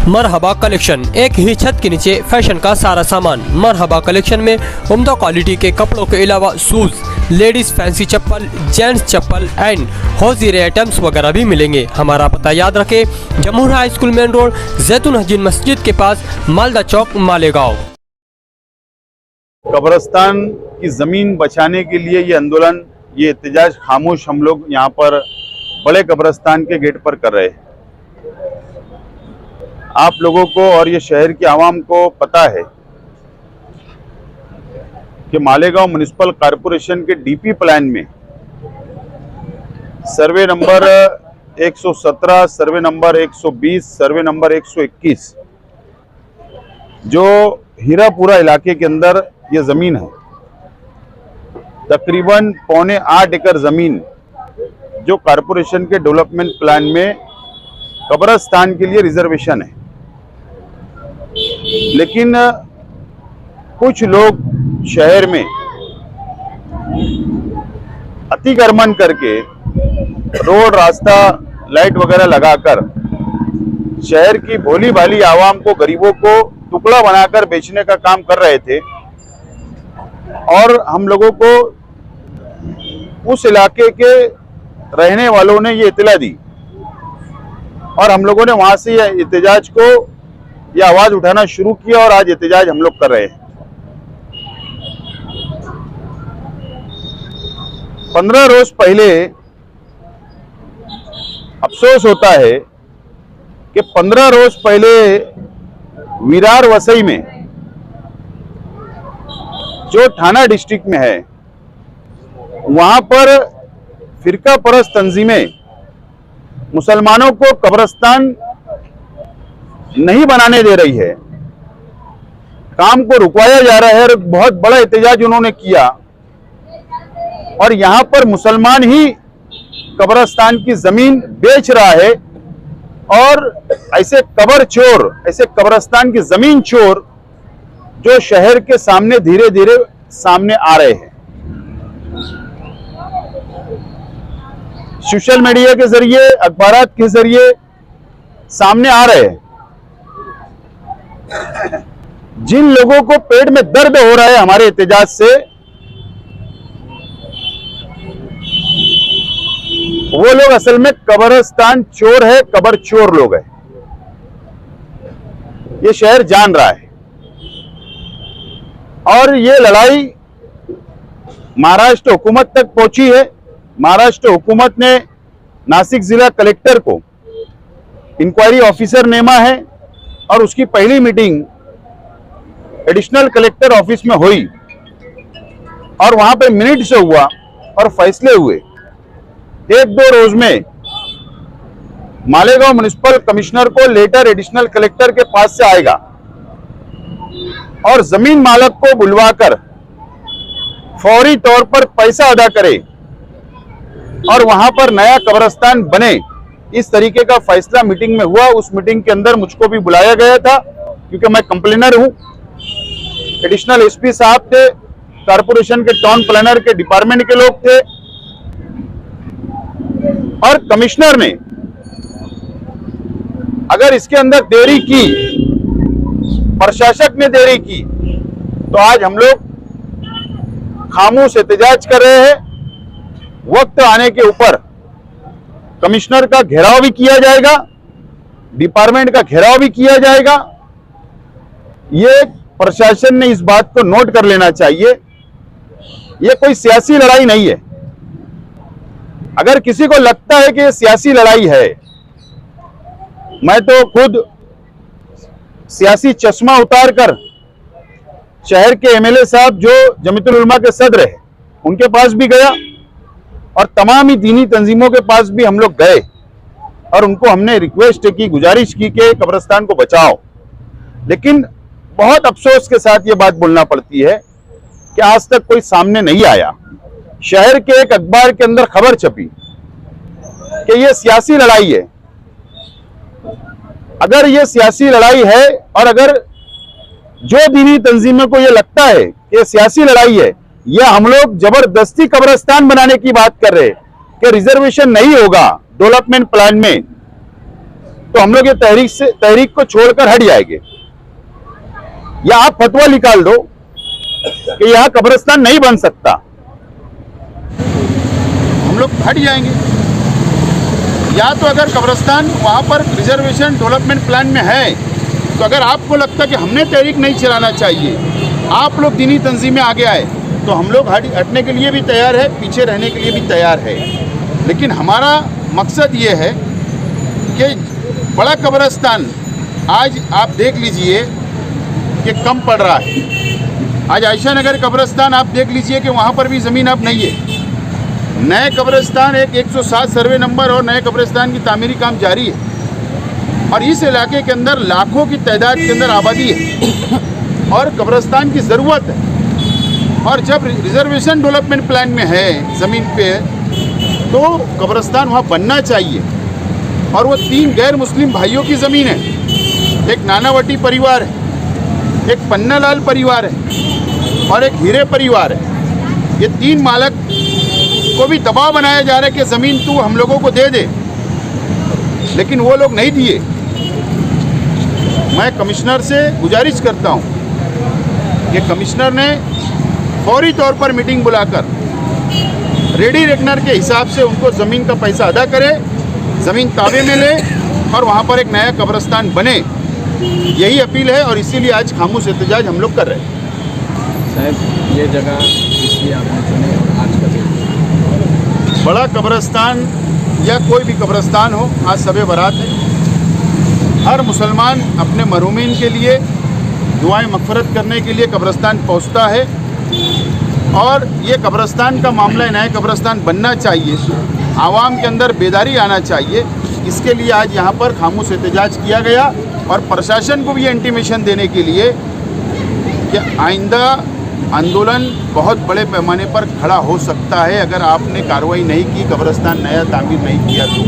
मरहबा collection, एक ही छत के नीचे फैशन का सारा सामान। मरहबा कलेक्शन में उम्दा क्वालिटी के कपड़ों के अलावा शूज, लेडीज फैंसी चप्पल, जेंट्स चप्पल एंड हौजीरे आइटम्स वगैरह भी मिलेंगे। हमारा पता याद रखें, Jamhoor high school main road, जैतून हजीन मस्जिद के पास, मालदा चौक, मालेगांव। कब्रिस्तान की ज़मीन बचाने के लिए ये आंदोलन, ये एहतजाज खामोश हम लोग यहाँ पर बड़े कब्रिस्तान के गेट पर कर रहे हैं। आप लोगों को और ये शहर की आवाम को पता है कि मालेगांव म्युनिसिपल कॉरपोरेशन के डीपी प्लान में survey number 117, survey number 120, survey number 121 जो हीरापुरा इलाके के अंदर ये ज़मीन है, तकरीबन 7.25 एकड़ ज़मीन जो कॉरपोरेशन के डेवलपमेंट प्लान में कब्रिस्तान के लिए रिजर्वेशन है। लेकिन कुछ लोग शहर में अतिक्रमण करके रोड, रास्ता, लाइट वगैरह लगाकर शहर की भोली भाली आवाम को, गरीबों को टुकड़ा बनाकर बेचने का काम कर रहे थे। और हम लोगों को उस इलाके के रहने वालों ने ये इत्तला दी और हम लोगों ने वहां से ये एहतजाज को, ये आवाज उठाना शुरू किया और आज एहतजाज हम लोग कर रहे हैं। 15 रोज पहले अफसोस होता है कि 15 रोज पहले विरार वसई में, जो थाना डिस्ट्रिक्ट में है, वहां पर फिरका परस्त तंजीमें मुसलमानों को कब्रिस्तान नहीं बनाने दे रही है, काम को रुकवाया जा रहा है और बहुत बड़ा एहतजाज उन्होंने किया। और यहां पर मुसलमान ही कब्रिस्तान की जमीन बेच रहा है और ऐसे कब्र चोर, ऐसे कब्रिस्तान की जमीन चोर जो शहर के सामने धीरे धीरे सामने आ रहे हैं। सोशल मीडिया के जरिए, अखबारात के जरिए सामने आ रहे हैं। जिन लोगों को पेट में दर्द हो रहा है हमारे एहतजाज से, वो लोग असल में कब्रिस्तान चोर है, कब्र चोर लोग है। ये शहर जान रहा है और ये लड़ाई महाराष्ट्र हुकूमत तक पहुंची है। महाराष्ट्र हुकूमत ने नासिक जिला कलेक्टर को इंक्वायरी ऑफिसर नेमा है और उसकी पहली मीटिंग एडिशनल कलेक्टर ऑफिस में हुई और वहां पे मिनट से हुआ और फैसले हुए। 1-2 रोज में मालेगांव म्युनिसिपल कमिश्नर को लेटर एडिशनल कलेक्टर के पास से आएगा और जमीन मालक को बुलवाकर फौरी तौर पर पैसा अदा करे और वहां पर नया कब्रिस्तान बने, इस तरीके का फैसला मीटिंग में हुआ। उस मीटिंग के अंदर मुझको भी बुलाया गया था क्योंकि मैं कंप्लेनर हूं। एडिशनल एसपी साहब थे, कॉरपोरेशन के टाउन प्लानर के डिपार्टमेंट के लोग थे और कमिश्नर ने अगर इसके अंदर देरी की, प्रशासक ने देरी की, तो आज हम लोग खामोश एहतजाज कर रहे हैं। वक्त आने के ऊपर कमिश्नर का घेराव भी किया जाएगा, डिपार्टमेंट का घेराव भी किया जाएगा। ये प्रशासन ने इस बात को नोट कर लेना चाहिए। ये कोई सियासी लड़ाई नहीं है। अगर किसी को लगता है कि ये सियासी लड़ाई है, मैं तो खुद सियासी चश्मा उतारकर शहर के एमएलए साहब जो जमीयतुल उलमा के सदर है, उनके पास भी गया और तमाम ही दीनी तंजीमों के पास भी हम लोग गए और उनको हमने रिक्वेस्ट की, गुजारिश की कि कब्रिस्तान को बचाओ। लेकिन बहुत अफसोस के साथ ये बात बोलना पड़ती है कि आज तक कोई सामने नहीं आया। शहर के एक अखबार के अंदर खबर छपी कि ये सियासी लड़ाई है। अगर ये सियासी लड़ाई है और अगर जो दीनी तंजीमों को ये लगता है कि ये सियासी लड़ाई है, या हम लोग जबरदस्ती कब्रिस्तान बनाने की बात कर रहे हैं कि रिजर्वेशन नहीं होगा डेवलपमेंट प्लान में, तो हम लोग ये तहरीक को छोड़कर हट जाएंगे, या आप फतवा निकाल दो कि यहां कब्रिस्तान नहीं बन सकता, हम लोग हट जाएंगे। या तो अगर कब्रिस्तान वहां पर रिजर्वेशन डेवलपमेंट प्लान में है, तो अगर आपको लगता कि हमने तहरीक नहीं चलाना चाहिए, आप लोग दीनी तंजीमें आगे आए, तो हम लोग हटने के लिए भी तैयार है, पीछे रहने के लिए भी तैयार है। लेकिन हमारा मकसद ये है कि बड़ा कब्रिस्तान आज आप देख लीजिए कि कम पड़ रहा है। आज आयशा नगर कब्रिस्तान आप देख लीजिए कि वहाँ पर भी ज़मीन अब नहीं है। नए कब्रिस्तान एक 107 सर्वे नंबर और नए कब्रिस्तान की तामीरी काम जारी है, और इस इलाके के अंदर लाखों की तादाद के अंदर आबादी है और कब्रिस्तान की ज़रूरत है। और जब रिजर्वेशन डेवलपमेंट प्लान में है ज़मीन पे, तो कब्रिस्तान वहाँ बनना चाहिए। और वो 3 गैर मुस्लिम भाइयों की ज़मीन है, एक नानावटी परिवार है, एक पन्नालाल परिवार है और एक हीरे परिवार है। ये 3 मालक को भी दबाव बनाया जा रहा है कि ज़मीन तू हम लोगों को दे दे, लेकिन वो लोग नहीं दिए। मैं कमिश्नर से गुजारिश करता हूँ कि कमिश्नर ने फौरी तौर पर मीटिंग बुलाकर रेडी रेकनर के हिसाब से उनको ज़मीन का पैसा अदा करे, ज़मीन ताबे में ले और वहाँ पर एक नया कब्रिस्तान बने। यही अपील है और इसीलिए आज खामोश एहतजाज हम लोग कर रहे हैं। साहब, ये जगह इसलिए आपने चुनी और आज का दिन बड़ा कब्रिस्तान या कोई भी कब्रिस्तान हो, आज शब बारात है। हर मुसलमान अपने मरहूमीन के लिए दुआएं मग़फ़िरत करने के लिए कब्रिस्तान पहुंचता है, और ये कब्रिस्तान का मामला नया कब्रिस्तान बनना चाहिए, आवाम के अंदर बेदारी आना चाहिए। इसके लिए आज यहाँ पर खामोश एहतजाज किया गया और प्रशासन को भी ये इंटीमेशन देने के लिए कि आइंदा आंदोलन बहुत बड़े पैमाने पर खड़ा हो सकता है अगर आपने कार्रवाई नहीं की, कब्रिस्तान नया तामीर नहीं किया तो।